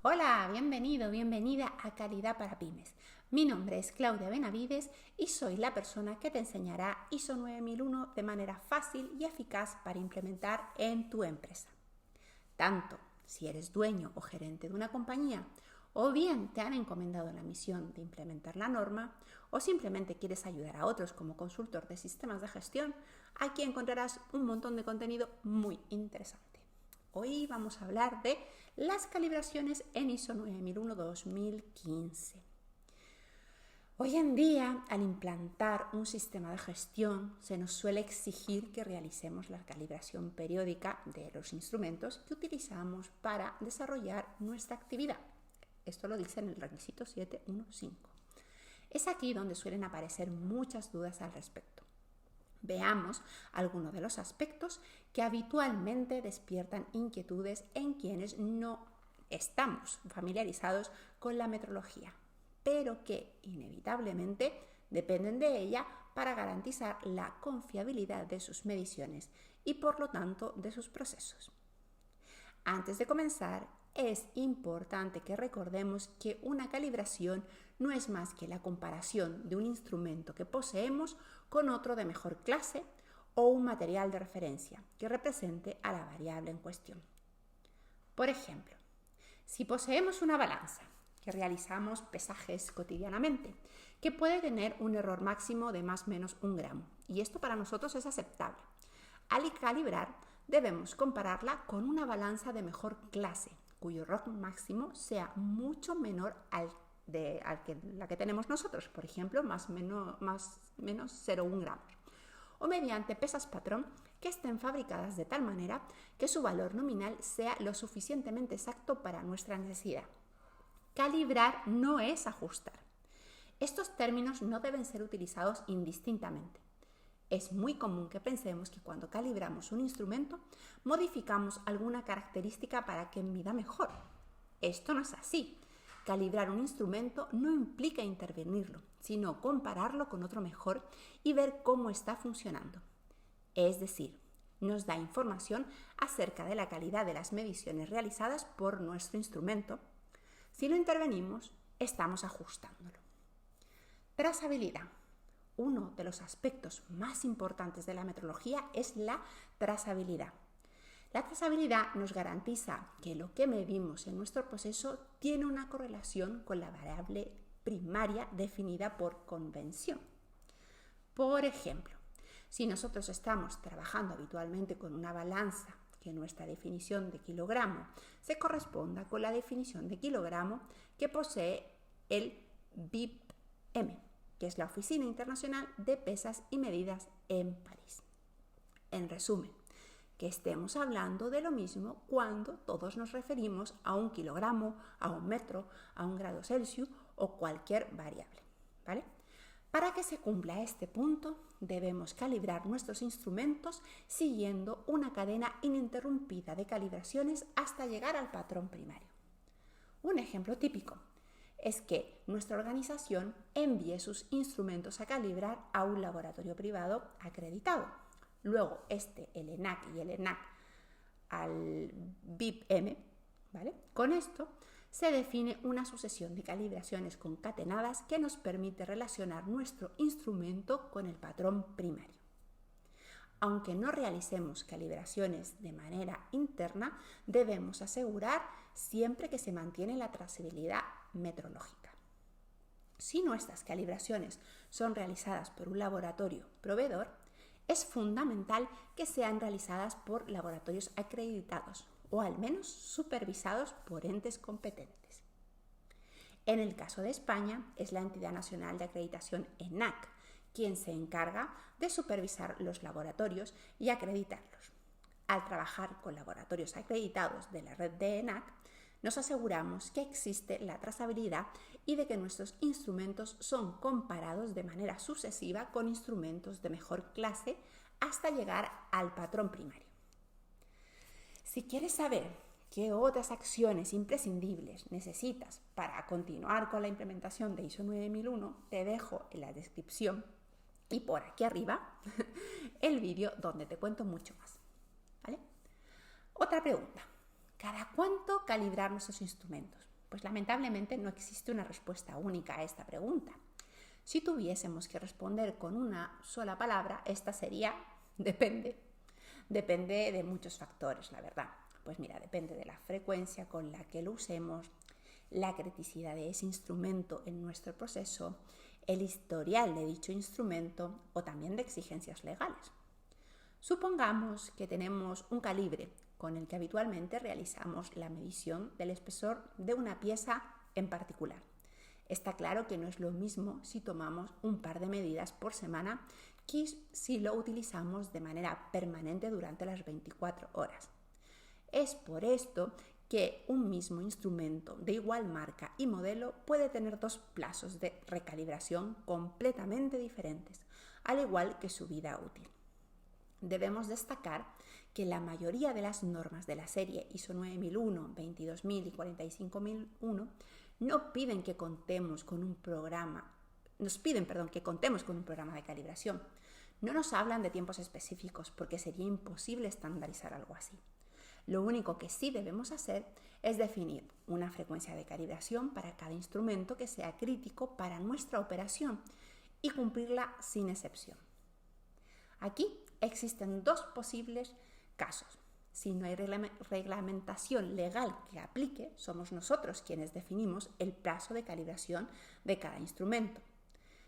Hola, bienvenido, bienvenida a Calidad para Pymes. Mi nombre es Claudia Benavides y soy la persona que te enseñará ISO 9001 de manera fácil y eficaz para implementar en tu empresa. Tanto si eres dueño o gerente de una compañía, o bien te han encomendado la misión de implementar la norma, o simplemente quieres ayudar a otros como consultor de sistemas de gestión, aquí encontrarás un montón de contenido muy interesante. Hoy vamos a hablar de las calibraciones en ISO 9001-2015. Hoy en día, al implantar un sistema de gestión, se nos suele exigir que realicemos la calibración periódica de los instrumentos que utilizamos para desarrollar nuestra actividad. Esto lo dice en el requisito 715. Es aquí donde suelen aparecer muchas dudas al respecto. Veamos algunos de los aspectos que habitualmente despiertan inquietudes en quienes no estamos familiarizados con la metrología, pero que inevitablemente dependen de ella para garantizar la confiabilidad de sus mediciones y por lo tanto de sus procesos. Antes de comenzar, es importante que recordemos que una calibración no es más que la comparación de un instrumento que poseemos con otro de mejor clase o un material de referencia que represente a la variable en cuestión. Por ejemplo, si poseemos una balanza que realizamos pesajes cotidianamente, que puede tener un error máximo de más o menos 1 gramo, y esto para nosotros es aceptable. Al calibrar, debemos compararla con una balanza de mejor clase, cuyo error máximo sea mucho menor al que la que tenemos nosotros, por ejemplo, más o menos 0,1 gramos, o mediante pesas patrón que estén fabricadas de tal manera que su valor nominal sea lo suficientemente exacto para nuestra necesidad. Calibrar no es ajustar. Estos términos no deben ser utilizados indistintamente. Es muy común que pensemos que cuando calibramos un instrumento, modificamos alguna característica para que mida mejor. Esto no es así. Calibrar un instrumento no implica intervenirlo, sino compararlo con otro mejor y ver cómo está funcionando. Es decir, nos da información acerca de la calidad de las mediciones realizadas por nuestro instrumento. Si lo intervenimos, estamos ajustándolo. Trazabilidad. Uno de los aspectos más importantes de la metrología es la trazabilidad. La trazabilidad nos garantiza que lo que medimos en nuestro proceso tiene una correlación con la variable primaria definida por convención. Por ejemplo, si nosotros estamos trabajando habitualmente con una balanza que nuestra definición de kilogramo se corresponda con la definición de kilogramo que posee el BIP-M, que es la Oficina Internacional de Pesas y Medidas en París. En resumen, que estemos hablando de lo mismo cuando todos nos referimos a un kilogramo, a un metro, a 1 grado Celsius o cualquier variable, ¿vale? Para que se cumpla este punto, debemos calibrar nuestros instrumentos siguiendo una cadena ininterrumpida de calibraciones hasta llegar al patrón primario. Un ejemplo típico es que nuestra organización envíe sus instrumentos a calibrar a un laboratorio privado acreditado. Luego, el ENAC y el ENAC al BIP-M, ¿vale? Con esto se define una sucesión de calibraciones concatenadas que nos permite relacionar nuestro instrumento con el patrón primario. Aunque no realicemos calibraciones de manera interna, debemos asegurar siempre que se mantiene la trazabilidad metrológica. Si nuestras calibraciones son realizadas por un laboratorio proveedor, es fundamental que sean realizadas por laboratorios acreditados o al menos supervisados por entes competentes. En el caso de España, es la entidad nacional de acreditación ENAC quien se encarga de supervisar los laboratorios y acreditarlos. Al trabajar con laboratorios acreditados de la red de ENAC, nos aseguramos que existe la trazabilidad y de que nuestros instrumentos son comparados de manera sucesiva con instrumentos de mejor clase hasta llegar al patrón primario. Si quieres saber qué otras acciones imprescindibles necesitas para continuar con la implementación de ISO 9001, te dejo en la descripción y por aquí arriba el vídeo donde te cuento mucho más, ¿vale? Otra pregunta. ¿Cada cuánto calibrar nuestros instrumentos? Pues lamentablemente no existe una respuesta única a esta pregunta. Si tuviésemos que responder con una sola palabra, esta sería depende. Depende de muchos factores, la verdad. Pues mira, depende de la frecuencia con la que lo usemos, la criticidad de ese instrumento en nuestro proceso, el historial de dicho instrumento o también de exigencias legales. Supongamos que tenemos un calibre con el que habitualmente realizamos la medición del espesor de una pieza en particular. Está claro que no es lo mismo si tomamos un par de medidas por semana que si lo utilizamos de manera permanente durante las 24 horas. Es por esto que un mismo instrumento de igual marca y modelo puede tener dos plazos de recalibración completamente diferentes, al igual que su vida útil. Debemos destacar que la mayoría de las normas de la serie ISO 9001, 22000 y 45001 nos piden que contemos con un programa de calibración. No nos hablan de tiempos específicos porque sería imposible estandarizar algo así. Lo único que sí debemos hacer es definir una frecuencia de calibración para cada instrumento que sea crítico para nuestra operación y cumplirla sin excepción. Aquí existen dos posibles casos. Si no hay reglamentación legal que aplique, somos nosotros quienes definimos el plazo de calibración de cada instrumento.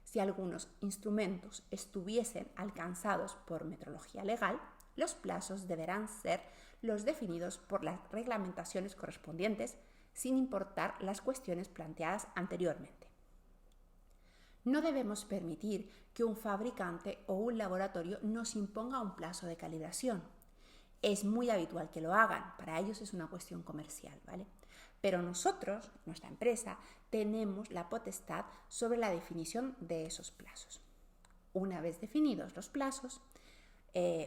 Si algunos instrumentos estuviesen alcanzados por metrología legal, los plazos deberán ser los definidos por las reglamentaciones correspondientes, sin importar las cuestiones planteadas anteriormente. No debemos permitir que un fabricante o un laboratorio nos imponga un plazo de calibración. Es muy habitual que lo hagan, para ellos es una cuestión comercial, ¿vale? Pero nosotros, nuestra empresa, tenemos la potestad sobre la definición de esos plazos. Una vez definidos los plazos,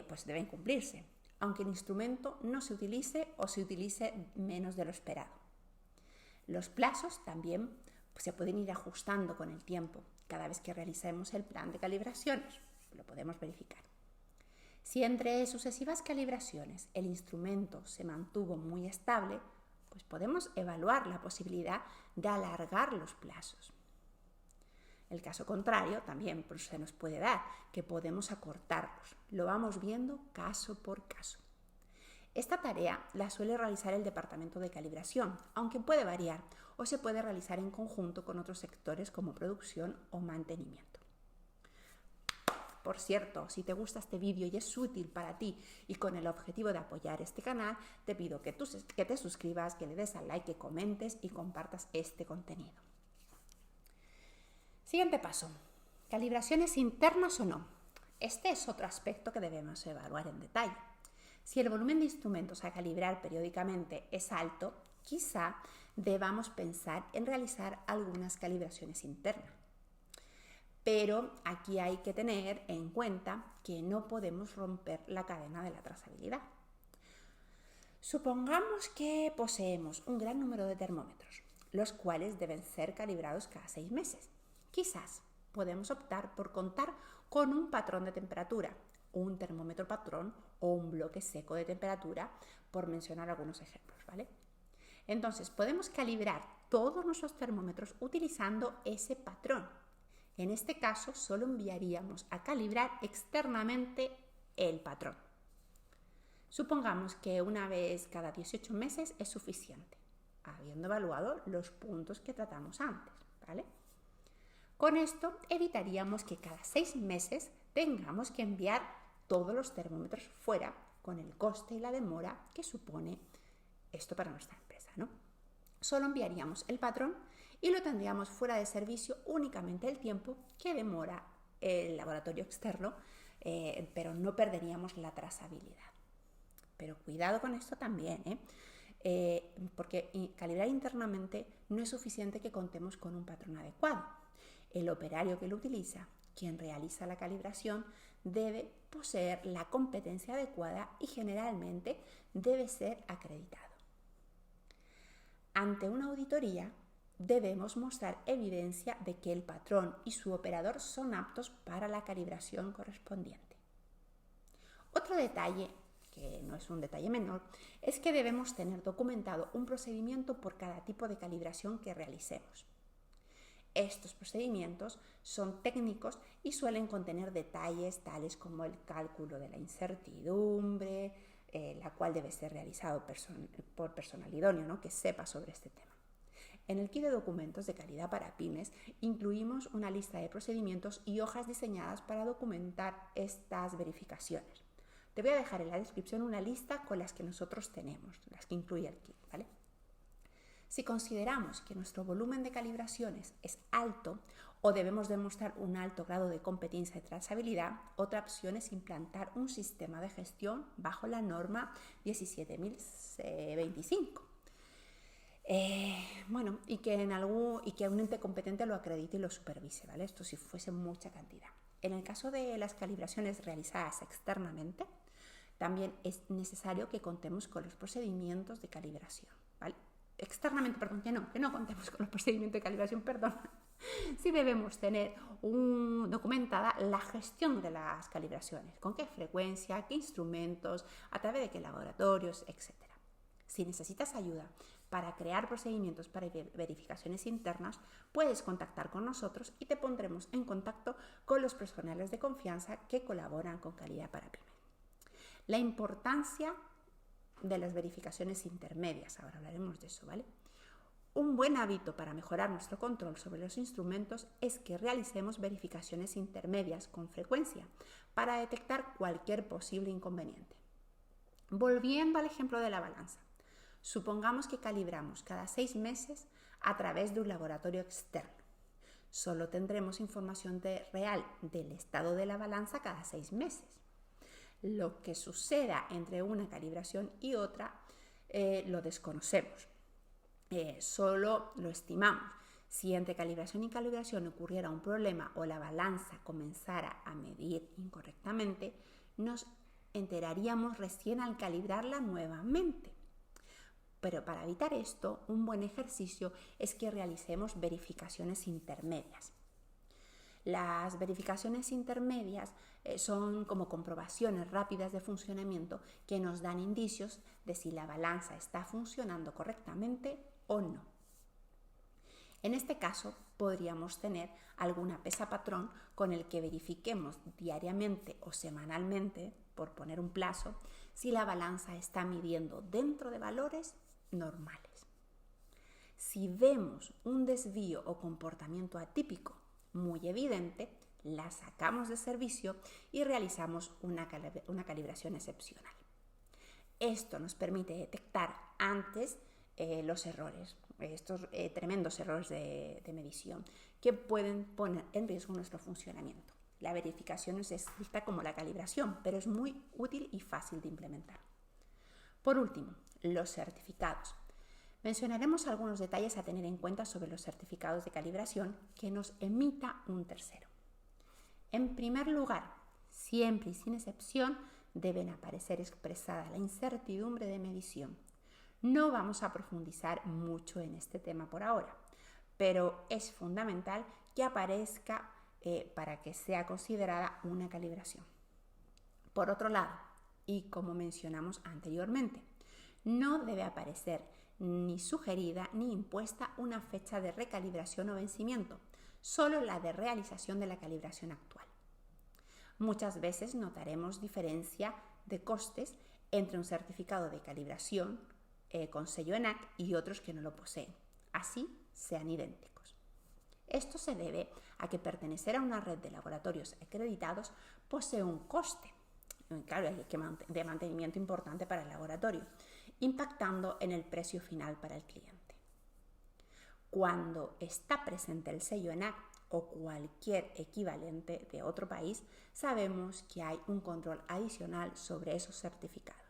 pues deben cumplirse, aunque el instrumento no se utilice o se utilice menos de lo esperado. Los plazos también se pueden ir ajustando con el tiempo. Cada vez que realicemos el plan de calibraciones, lo podemos verificar. Si entre sucesivas calibraciones el instrumento se mantuvo muy estable, pues podemos evaluar la posibilidad de alargar los plazos. El caso contrario también se nos puede dar, que podemos acortarlos. Lo vamos viendo caso por caso. Esta tarea la suele realizar el departamento de calibración, aunque puede variar o se puede realizar en conjunto con otros sectores como producción o mantenimiento. Por cierto, si te gusta este vídeo y es útil para ti y con el objetivo de apoyar este canal, te pido que te suscribas, que le des al like, que comentes y compartas este contenido. Siguiente paso, calibraciones internas o no. Este es otro aspecto que debemos evaluar en detalle. Si el volumen de instrumentos a calibrar periódicamente es alto, quizá debamos pensar en realizar algunas calibraciones internas. Pero aquí hay que tener en cuenta que no podemos romper la cadena de la trazabilidad. Supongamos que poseemos un gran número de termómetros, los cuales deben ser calibrados cada 6 meses. Quizás podemos optar por contar con un patrón de temperatura, un termómetro patrón o un bloque seco de temperatura, por mencionar algunos ejemplos, ¿vale? Entonces, podemos calibrar todos nuestros termómetros utilizando ese patrón. En este caso, solo enviaríamos a calibrar externamente el patrón. Supongamos que una vez cada 18 meses es suficiente, habiendo evaluado los puntos que tratamos antes, ¿vale? Con esto evitaríamos que cada 6 meses tengamos que enviar todos los termómetros fuera, con el coste y la demora que supone esto para nuestra empresa, ¿no? Solo enviaríamos el patrón y lo tendríamos fuera de servicio únicamente el tiempo que demora el laboratorio externo, pero no perderíamos la trazabilidad. Pero cuidado con esto también, porque calibrar internamente no es suficiente que contemos con un patrón adecuado. El operario que lo utiliza, quien realiza la calibración, debe poseer la competencia adecuada y generalmente debe ser acreditado. Ante una auditoría, debemos mostrar evidencia de que el patrón y su operador son aptos para la calibración correspondiente. Otro detalle que no es un detalle menor, es que debemos tener documentado un procedimiento por cada tipo de calibración que realicemos. Estos procedimientos son técnicos y suelen contener detalles tales como el cálculo de la incertidumbre, la cual debe ser realizado por personal idóneo, ¿no?, que sepa sobre este tema. En el kit de documentos de calidad para pymes incluimos una lista de procedimientos y hojas diseñadas para documentar estas verificaciones. Te voy a dejar en la descripción una lista con las que nosotros tenemos, las que incluye el kit, ¿vale? Si consideramos que nuestro volumen de calibraciones es alto o debemos demostrar un alto grado de competencia y trazabilidad, otra opción es implantar un sistema de gestión bajo la norma 17025. Y que un ente competente lo acredite y lo supervise, ¿vale? Esto si fuese mucha cantidad. En el caso de las calibraciones realizadas externamente, también es necesario que contemos con los procedimientos de calibración, ¿vale? Externamente, perdón, que no contemos con los procedimientos de calibración, perdón. Sí debemos tener documentada la gestión de las calibraciones, con qué frecuencia, qué instrumentos, a través de qué laboratorios, etc. Si necesitas ayuda para crear procedimientos para verificaciones internas, puedes contactar con nosotros y te pondremos en contacto con los profesionales de confianza que colaboran con Calidad para Pymes. La importancia de las verificaciones intermedias, ahora hablaremos de eso, ¿vale? Un buen hábito para mejorar nuestro control sobre los instrumentos es que realicemos verificaciones intermedias con frecuencia para detectar cualquier posible inconveniente. Volviendo al ejemplo de la balanza, supongamos que calibramos cada 6 meses a través de un laboratorio externo. Solo tendremos información real del estado de la balanza cada 6 meses. Lo que suceda entre una calibración y otra lo desconocemos, solo lo estimamos. Si entre calibración y calibración ocurriera un problema o la balanza comenzara a medir incorrectamente, nos enteraríamos recién al calibrarla nuevamente. Pero para evitar esto, un buen ejercicio es que realicemos verificaciones intermedias. Las verificaciones intermedias son como comprobaciones rápidas de funcionamiento que nos dan indicios de si la balanza está funcionando correctamente o no. En este caso, podríamos tener alguna pesa patrón con el que verifiquemos diariamente o semanalmente, por poner un plazo, si la balanza está midiendo dentro de valores normales. Si vemos un desvío o comportamiento atípico muy evidente, la sacamos de servicio y realizamos una calibración excepcional. Esto nos permite detectar antes los errores, estos tremendos errores de medición que pueden poner en riesgo nuestro funcionamiento. La verificación no es estricta como la calibración, pero es muy útil y fácil de implementar. Por último, los certificados. Mencionaremos algunos detalles a tener en cuenta sobre los certificados de calibración que nos emita un tercero. En primer lugar, siempre y sin excepción, deben aparecer expresada la incertidumbre de medición. No vamos a profundizar mucho en este tema por ahora, pero es fundamental que aparezca para que sea considerada una calibración. Por otro lado, y como mencionamos anteriormente, no debe aparecer ni sugerida ni impuesta una fecha de recalibración o vencimiento, solo la de realización de la calibración actual. Muchas veces notaremos diferencia de costes entre un certificado de calibración con sello ENAC y otros que no lo poseen, así sean idénticos. Esto se debe a que pertenecer a una red de laboratorios acreditados posee un coste, claro, de mantenimiento importante para el laboratorio, impactando en el precio final para el cliente. Cuando está presente el sello ENAC o cualquier equivalente de otro país, sabemos que hay un control adicional sobre esos certificados.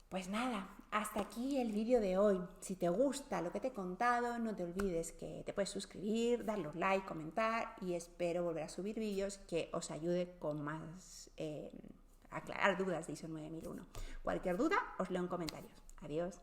Pues nada, hasta aquí el vídeo de hoy. Si te gusta lo que te he contado, no te olvides que te puedes suscribir, darle un like, comentar y espero volver a subir vídeos que os ayude con más aclarar dudas de ISO 9001. Cualquier duda os leo en comentarios. Adiós.